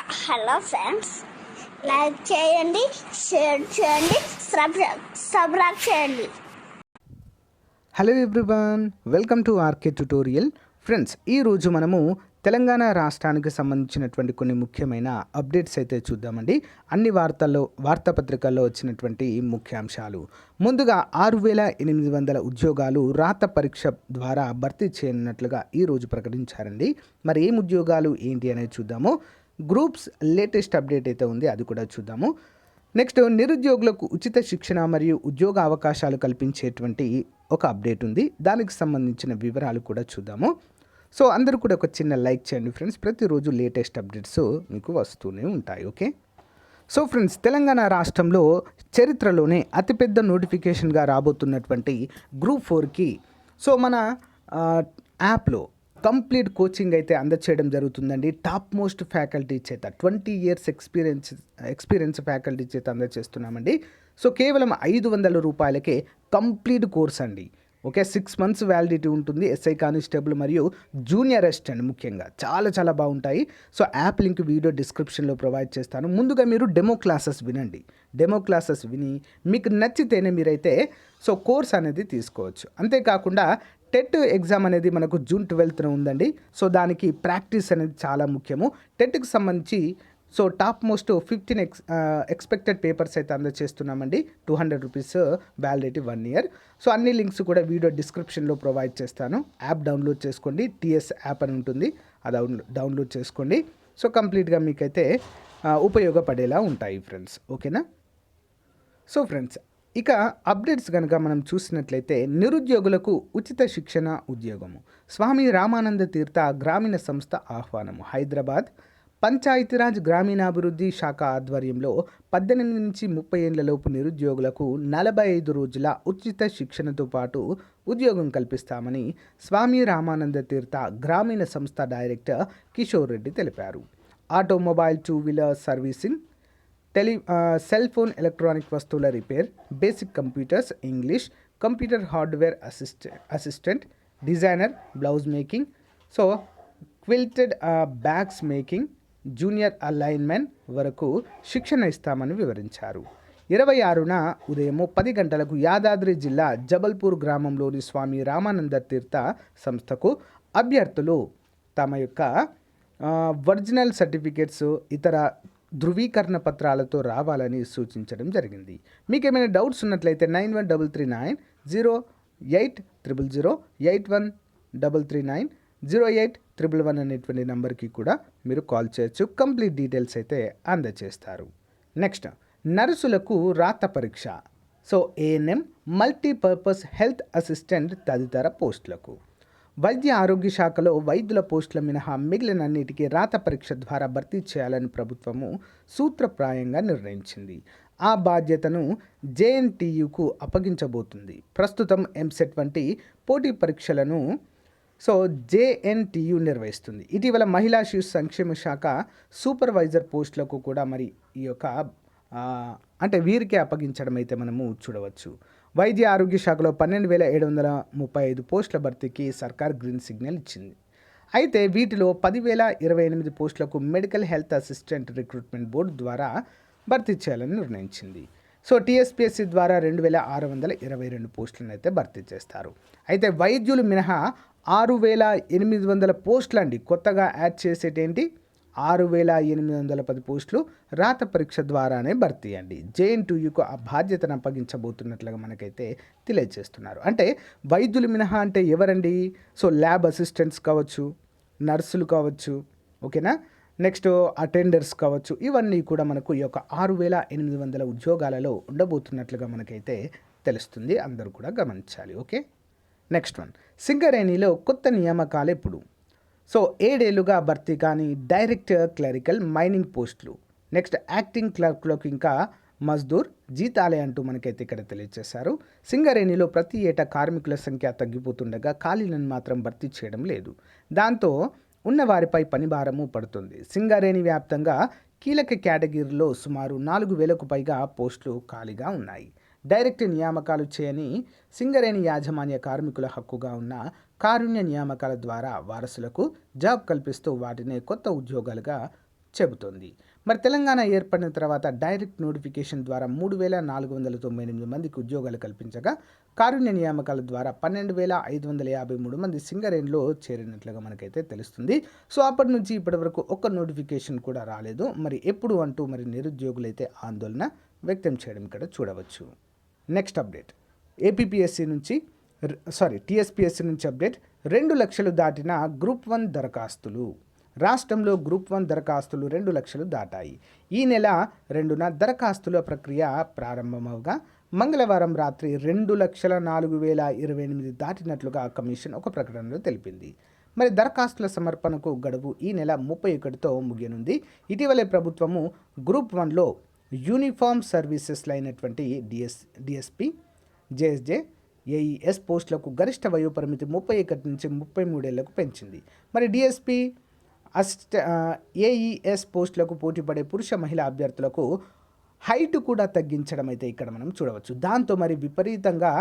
Hello friends, like చేయండి, share చేయండి, subscribe చేయండి. Hello everyone, welcome to RK tutorial. Friends, ఈరోజు మనము తెలంగాణ రాష్ట్రానికి సంబంధించినటువంటి కొన్ని ముఖ్యమైన అప్డేట్స్ అయితే చూద్దామండి. అన్ని వార్తాపత్రికల్లో వచ్చినటువంటి ముఖ్యాంశాలు. ముందుగా 6,800 ఉద్యోగాలు రాత పరీక్ష ద్వారా భర్తీ చేయనున్నట్లుగా ఈరోజు ప్రకటించారండి. మరి ఏం ఉద్యోగాలు ఏంటి అనేది చూద్దాము. గ్రూప్స్ లేటెస్ట్ అప్డేట్ అయితే ఉంది, అది కూడా చూద్దాము. నెక్స్ట్, నిరుద్యోగులకు ఉచిత శిక్షణ మరియు ఉద్యోగ అవకాశాలు కల్పించేటువంటి ఒక అప్డేట్ ఉంది, దానికి సంబంధించిన వివరాలు కూడా చూద్దాము. సో అందరూ కూడా ఒక చిన్న లైక్ చేయండి ఫ్రెండ్స్. ప్రతిరోజు లేటెస్ట్ అప్డేట్స్ మీకు వస్తూనే ఉంటాయి. ఓకే. సో ఫ్రెండ్స్, తెలంగాణ రాష్ట్రంలో చరిత్రలోనే అతిపెద్ద నోటిఫికేషన్గా రాబోతున్నటువంటి గ్రూప్ 4కి సో మన యాప్లో కంప్లీట్ కోచింగ్ అయితే అందచేయడం జరుగుతుందండి. టాప్ మోస్ట్ ఫ్యాకల్టీ చేత 20 years ఎక్స్పీరియన్స్ ఫ్యాకల్టీ చేత అందజేస్తున్నామండి. సో కేవలం 500 రూపాయలకే కంప్లీట్ కోర్స్ అండి. ఓకే, 6 months వ్యాలిడిటీ ఉంటుంది. ఎస్ఐ కానిస్టేబుల్ మరియు జూనియర్ అసిస్టెంట్ ముఖ్యంగా చాలా బాగుంటాయి. సో యాప్ లింక్ వీడియో డిస్క్రిప్షన్లో ప్రొవైడ్ చేస్తాను. ముందుగా మీరు డెమో క్లాసెస్ వినండి. డెమో క్లాసెస్ విని మీకు నచ్చితేనే మీరైతే సో కోర్స్ అనేది తీసుకోవచ్చు. అంతేకాకుండా టెట్ ఎగ్జామ్ అనేది మనకు June 12th ఉందండి. సో దానికి ప్రాక్టీస్ అనేది చాలా ముఖ్యము. టెట్కి సంబంధించి so top most 15 expected papers అయితే అందజేస్తున్నామండి. 200 రూపీస్ వ్యాలిడిటీ 1 year. సో అన్ని లింక్స్ కూడా వీడియో డిస్క్రిప్షన్లో ప్రొవైడ్ చేస్తాను. యాప్ డౌన్లోడ్ చేసుకోండి. టీఎస్ యాప్ అని ఉంటుంది, అది డౌన్లోడ్ చేసుకోండి. సో కంప్లీట్గా మీకైతే ఉపయోగపడేలా ఉంటాయి ఫ్రెండ్స్. ఓకేనా. సో ఫ్రెండ్స్, ఇక అప్డేట్స్ కనుక మనం చూసినట్లయితే, నిరుద్యోగులకు ఉచిత శిక్షణ ఉద్యోగము. స్వామి రామానంద తీర్థ గ్రామీణ సంస్థ ఆహ్వానము. హైదరాబాద్ పంచాయతీరాజ్ గ్రామీణాభివృద్ధి శాఖ ఆధ్వర్యంలో 18 నుంచి 30 ఏళ్లలోపు నిరుద్యోగులకు 45 రోజుల ఉచిత శిక్షణతో పాటు ఉద్యోగం కల్పిస్తామని స్వామి రామానంద తీర్థ గ్రామీణ సంస్థ డైరెక్టర్ కిషోర్ రెడ్డి తెలిపారు. Automobile, 2-wheeler servicing, cell phone, electronic వస్తువుల repair, basic computers, English, computer hardware assistant, designer, blouse making, so quilted bags making, junior అలైన్మెన్ వరకు శిక్షణ ఇస్తామని వివరించారు. 26న ఉదయం 10 గంటలకు యాదాద్రి జిల్లా జబల్పూర్ గ్రామంలోని స్వామి రామానంద తీర్థ సంస్థకు అభ్యర్థులు తమ యొక్క ఒరిజినల్ సర్టిఫికేట్స్, ఇతర ధృవీకరణ పత్రాలతో రావాలని సూచించడం జరిగింది. మీకు ఏమైనా డౌట్స్ ఉన్నట్లయితే 9133908800 8133908811 అనేటువంటి నెంబర్కి కూడా మీరు కాల్ చేయొచ్చు. కంప్లీట్ డీటెయిల్స్ అయితే అందజేస్తారు. నెక్స్ట్, నర్సులకు రాత పరీక్ష. So ANM, multipurpose health assistant తదితర పోస్టులకు వైద్య ఆరోగ్య శాఖలో వైద్యుల పోస్టుల మినహా మిగిలిన అన్నిటికీ రాత పరీక్ష ద్వారా భర్తీ చేయాలని ప్రభుత్వము సూత్రప్రాయంగా నిర్ణయించింది. ఆ బాధ్యతను జేఎన్టీయుకు అప్పగించబోతుంది. ప్రస్తుతం ఎంసెట్ వంటి పోటీ పరీక్షలను సో జేఎన్టీయు నిర్వహిస్తుంది. ఇటీవల మహిళా శిశు సంక్షేమ శాఖ సూపర్వైజర్ పోస్టులకు కూడా మరి ఈ యొక్క అంటే వీరికే అప్పగించడం అయితే మనము చూడవచ్చు. వైద్య ఆరోగ్య శాఖలో 12,735 పోస్టుల భర్తీకి సర్కార్ గ్రీన్ సిగ్నల్ ఇచ్చింది. అయితే వీటిలో 10,028 పోస్టులకు medical health assistant recruitment board ద్వారా భర్తీ చేయాలని నిర్ణయించింది. సో టీఎస్పీఎస్సీ ద్వారా 2,622 పోస్టులను అయితే భర్తీ చేస్తారు. అయితే వైద్యులు మినహా 6,800 పోస్టులు అండి. కొత్తగా యాడ్ చేసేటేంటి 6,810 పోస్టులు రాత పరీక్ష ద్వారానే భర్తీ అండి. జేఎన్టీయుకు ఆ బాధ్యతను అప్పగించబోతున్నట్లుగా మనకైతే తెలియజేస్తున్నారు. అంటే వైద్యులు మినహా అంటే ఎవరండి? సో ల్యాబ్ అసిస్టెంట్స్ కావచ్చు, నర్సులు కావచ్చు, ఓకేనా, నెక్స్ట్ అటెండర్స్ కావచ్చు, ఇవన్నీ కూడా మనకు ఈ యొక్క 6,800 ఉద్యోగాలలో ఉండబోతున్నట్లుగా మనకైతే తెలుస్తుంది. అందరూ కూడా గమనించాలి. ఓకే. నెక్స్ట్ వన్, సింగరేణిలో కొత్త నియామకాలు ఎప్పుడు? సో 7 ఏళ్లుగా భర్తీ కానీ డైరెక్ట్ క్లరికల్ మైనింగ్ పోస్టులు. నెక్స్ట్, యాక్టింగ్ క్లర్క్లకు ఇంకా మజ్దూర్ జీతాలే అంటూ మనకైతే ఇక్కడ తెలియజేశారు. సింగరేణిలో ప్రతి ఏటా కార్మికుల సంఖ్య తగ్గిపోతుండగా ఖాళీలను మాత్రం భర్తీ చేయడం లేదు. దాంతో ఉన్నవారిపై పనిభారము పడుతుంది. సింగరేణి వ్యాప్తంగా కీలక కేటగిరీలో సుమారు 4,000కు పైగా పోస్టులు ఖాళీగా ఉన్నాయి. డైరెక్ట్ నియామకాలు చేయని సింగరేణి యాజమాన్య కార్మికుల హక్కుగా ఉన్న కారుణ్య నియామకాల ద్వారా వారసులకు జాబ్ కల్పిస్తూ వాటిని కొత్త ఉద్యోగాలుగా చెబుతోంది. మరి తెలంగాణ ఏర్పడిన తర్వాత డైరెక్ట్ నోటిఫికేషన్ ద్వారా 3,498 మందికి ఉద్యోగాలు కల్పించగా, కారుణ్య నియామకాల ద్వారా 12,553 మంది సింగరేణిలో చేరినట్లుగా మనకైతే తెలుస్తుంది. సో అప్పటి నుంచి ఇప్పటి వరకు ఒక్క నోటిఫికేషన్ కూడా రాలేదు. మరి ఎప్పుడు అంటూ మరి నిరుద్యోగులైతే ఆందోళన వ్యక్తం చేయడం ఇక్కడ చూడవచ్చు. నెక్స్ట్ అప్డేట్ ఏపీపీఎస్సీ నుంచి టీఎస్పీఎస్సీ నుంచి అప్డేట్. 2 లక్షలు దాటిన గ్రూప్ 1 దరఖాస్తులు. రాష్ట్రంలో గ్రూప్ 1 దరఖాస్తులు 2 లక్షలు దాటాయి. ఈ నెల 2న దరఖాస్తుల ప్రక్రియ ప్రారంభమవగా మంగళవారం రాత్రి 2,04,028 దాటినట్లుగా కమిషన్ ఒక ప్రకటనలో తెలిపింది. మరి దరఖాస్తుల సమర్పణకు గడువు ఈ నెల 31తో ముగియనుంది. ఇటీవలే ప్రభుత్వము గ్రూప్ 1లో యూనిఫామ్ సర్వీసెస్ అయినటువంటి డిఎస్పి, జేఎస్జే, ఏఈఎస్ పోస్టులకు గరిష్ట వయోపరిమితి 31 నుంచి 33 ఏళ్లకు పెంచింది. మరి డిఎస్పి, ఏఈఎస్ పోస్టులకు పోటీపడే పురుష మహిళా అభ్యర్థులకు హైట్ కూడా తగ్గించడం అయితే ఇక్కడ మనం చూడవచ్చు. దాంతో మరి విపరీతంగా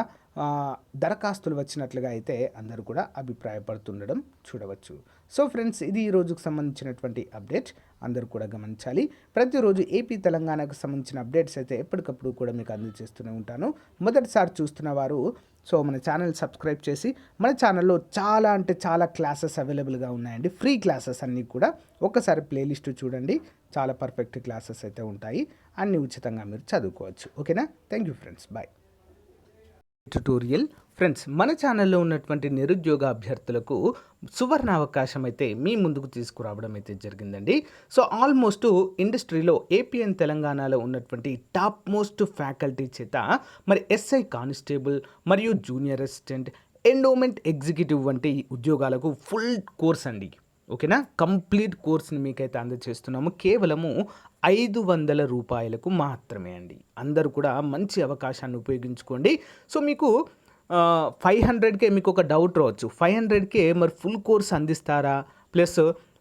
దరఖాస్తులు వచ్చినట్లుగా అయితే అందరూ కూడా అభిప్రాయపడుతుండడం చూడవచ్చు. సో ఫ్రెండ్స్, ఇది ఈ రోజుకు సంబంధించినటువంటి అప్డేట్. అందరూ కూడా గమనించాలి. ప్రతిరోజు ఏపీ తెలంగాణకు సంబంధించిన అప్డేట్స్ అయితే ఎప్పటికప్పుడు కూడా మీకు అందజేస్తూనే ఉంటాను. మొదటిసారి చూస్తున్న వారు మన ఛానల్ సబ్స్క్రైబ్ చేసి, మన ఛానల్లో చాలా అంటే చాలా క్లాసెస్ అవైలబుల్గా ఉన్నాయండి. ఫ్రీ క్లాసెస్ అన్నీ కూడా ఒక్కసారి ప్లేలిస్ట్ చూడండి. చాలా పర్ఫెక్ట్ క్లాసెస్ అయితే ఉంటాయి. అన్నీ ఉచితంగా మీరు చదువుకోవచ్చు. ఓకేనా? Thank you friends. Bye. Tutorial friends, మన ఛానల్లో ఉన్నటువంటి నిరుద్యోగ అభ్యర్థులకు సువర్ణ అవకాశం అయితే మీ ముందుకు తీసుకురావడం అయితే జరిగిందండి. సో ఆల్మోస్ట్ ఇండస్ట్రీలో ఏపీ అండ్ తెలంగాణలో ఉన్నటువంటి టాప్ మోస్ట్ ఫ్యాకల్టీ చేత మరి ఎస్ఐ కానిస్టేబుల్ మరియు జూనియర్ అసిస్టెంట్, ఎండోమెంట్ ఎగ్జిక్యూటివ్ వంటి ఉద్యోగాలకు ఫుల్ కోర్స్ అండి. ఓకేనా? కంప్లీట్ కోర్స్ని మీకైతే అందజేస్తున్నాము కేవలము 500 రూపాయలకు మాత్రమే అండి. అందరూ కూడా మంచి అవకాశాన్ని ఉపయోగించుకోండి. సో మీకు 500కే మీకు ఒక డౌట్ రావచ్చు, 500కే మరి ఫుల్ కోర్స్ అందిస్తారా, ప్లస్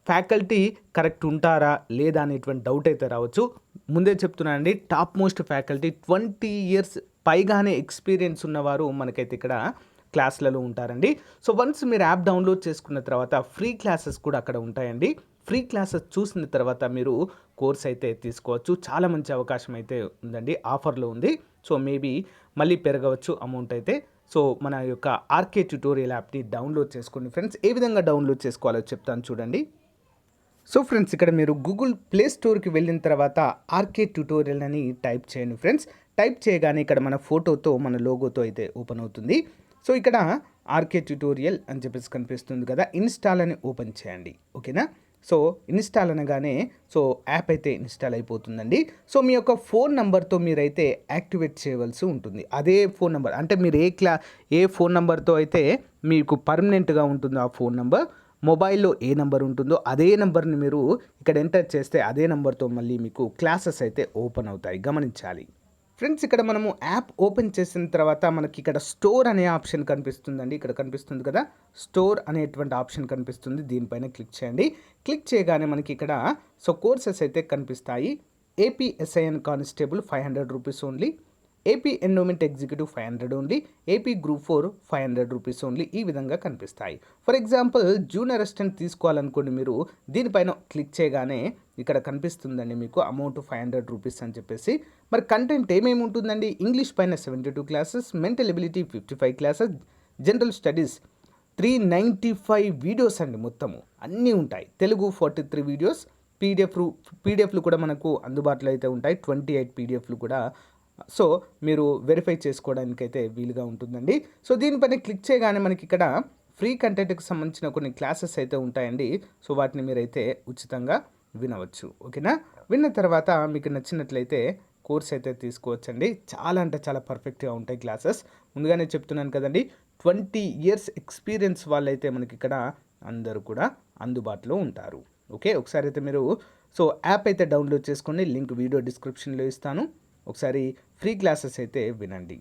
ఫ్యాకల్టీ కరెక్ట్ ఉంటారా లేదా అనేటువంటి డౌట్ అయితే రావచ్చు. ముందే చెప్తున్నానండి, టాప్ మోస్ట్ ఫ్యాకల్టీ 20 years పైగానే ఎక్స్పీరియన్స్ ఉన్నవారు మనకైతే ఇక్కడ క్లాసులలో ఉంటారండి. సో వన్స్ మీరు యాప్ డౌన్లోడ్ చేసుకున్న తర్వాత ఫ్రీ క్లాసెస్ కూడా అక్కడ ఉంటాయండి. ఫ్రీ క్లాసెస్ చూసిన తర్వాత మీరు కోర్స్ అయితే తీసుకోవచ్చు. చాలా మంచి అవకాశం అయితే ఉందండి, ఆఫర్లో ఉంది. సో మేబీ మళ్ళీ పెరగవచ్చు అమౌంట్ అయితే. సో మన యొక్క ఆర్కే ట్యుటోరియల్ యాప్ని డౌన్లోడ్ చేసుకోండి ఫ్రెండ్స్. ఏ విధంగా డౌన్లోడ్ చేసుకోవాలో చెప్తాను చూడండి. సో ఫ్రెండ్స్, ఇక్కడ మీరు గూగుల్ ప్లే స్టోర్కి వెళ్ళిన తర్వాత ఆర్కే ట్యుటోరియల్ అని టైప్ చేయండి ఫ్రెండ్స్. టైప్ చేయగానే ఇక్కడ మన ఫోటోతో, మన లోగోతో అయితే ఓపెన్ అవుతుంది. సో ఇక్కడ ఆర్కే ట్యుటోరియల్ అని చెప్పేసి కనిపిస్తుంది కదా, ఇన్స్టాల్ అని ఓపెన్ చేయండి. ఓకేనా? సో ఇన్స్టాల్ అనగానే యాప్ అయితే ఇన్స్టాల్ అయిపోతుందండి. సో మీ యొక్క ఫోన్ నెంబర్తో మీరైతే యాక్టివేట్ చేయవలసి ఉంటుంది. అదే ఫోన్ నెంబర్ అంటే మీరు ఏ ఫోన్ నెంబర్తో అయితే మీకు పర్మనెంట్గా ఉంటుందో ఆ ఫోన్ నెంబర్, మొబైల్లో ఏ నెంబర్ ఉంటుందో అదే నెంబర్ని మీరు ఇక్కడ ఎంటర్ చేస్తే అదే నెంబర్తో మళ్ళీ మీకు క్లాసెస్ అయితే ఓపెన్ అవుతాయి. గమనించాలి ఫ్రెండ్స్. ఇక్కడ మనము యాప్ ఓపెన్ చేసిన తర్వాత మనకి ఇక్కడ స్టోర్ అనే ఆప్షన్ కనిపిస్తుందండి. ఇక్కడ కనిపిస్తుంది కదా, స్టోర్ అనేటువంటి ఆప్షన్ కనిపిస్తుంది. దీనిపైన క్లిక్ చేయండి. క్లిక్ చేయగానే మనకి ఇక్కడ కోర్సెస్ అయితే కనిపిస్తాయి. AP SIN constable 500 rupees only, AP endowment executive 500 only, AP group 4 500 rupees only, ఈ విధంగా కనిపిస్తాయి. ఫర్ ఎగ్జాంపుల్ జూనియర్ అసిస్టెంట్ తీసుకోవాలనుకోండి, మీరు దీనిపైన క్లిక్ చేయగానే ఇక్కడ కనిపిస్తుందండి మీకు అమౌంట్ 500 రూపీస్ అని చెప్పేసి. మరి కంటెంట్ ఏమేమి ఉంటుందండి? ఇంగ్లీష్ పైన 72 classes, mental ability 55 classes, general studies 395 videos అండి. మొత్తము అన్నీ ఉంటాయి. తెలుగు 43 వీడియోస్, పీడిఎఫ్లు కూడా మనకు అందుబాటులో అయితే ఉంటాయి. 28 పీడిఎఫ్లు కూడా. సో మీరు వెరిఫై చేసుకోవడానికి అయితే వీలుగా ఉంటుందండి. సో దీనిపైన క్లిక్ చేయగానే మనకి ఇక్కడ ఫ్రీ కంటెంట్కి సంబంధించిన కొన్ని క్లాసెస్ అయితే ఉంటాయండి. సో వాటిని మీరైతే ఉచితంగా వినవచ్చు. ఓకేనా? విన్న తర్వాత మీకు నచ్చినట్లయితే కోర్స్ అయితే తీసుకోవచ్చండి. చాలా అంటే చాలా పర్ఫెక్ట్గా ఉంటాయి క్లాసెస్. ముందుగానే చెప్తున్నాను కదండి, 20 years ఎక్స్పీరియన్స్ వాళ్ళైతే మనకి ఇక్కడ అందరూ కూడా అందుబాటులో ఉంటారు. ఓకే, ఒకసారి అయితే మీరు యాప్ అయితే డౌన్లోడ్ చేసుకోండి. లింక్ వీడియో డిస్క్రిప్షన్లో ఇస్తాను. ఒకసారి ఫ్రీ క్లాసెస్ అయితే వినండి.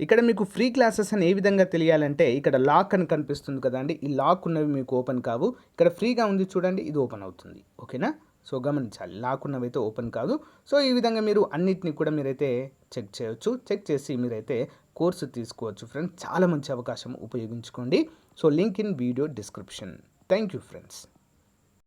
ఇక్కడ మీకు ఫ్రీ క్లాసెస్ అని ఏ విధంగా తెలియాలంటే ఇక్కడ లాక్ అని కనిపిస్తుంది కదండి, ఈ లాక్ ఉన్నవి మీకు ఓపెన్ కావు. ఇక్కడ ఫ్రీగా ఉంది చూడండి, ఇది ఓపెన్ అవుతుంది. ఓకేనా? సో గమనించాలి, లాక్ ఉన్నవి అయితే ఓపెన్ కాదు. సో ఈ విధంగా మీరు అన్నిటిని కూడా మీరైతే చెక్ చేయొచ్చు. చెక్ చేసి మీరైతే కోర్సు తీసుకోవచ్చు ఫ్రెండ్స్. చాలా మంచి అవకాశం, ఉపయోగించుకోండి. So link in video description. Thank you friends.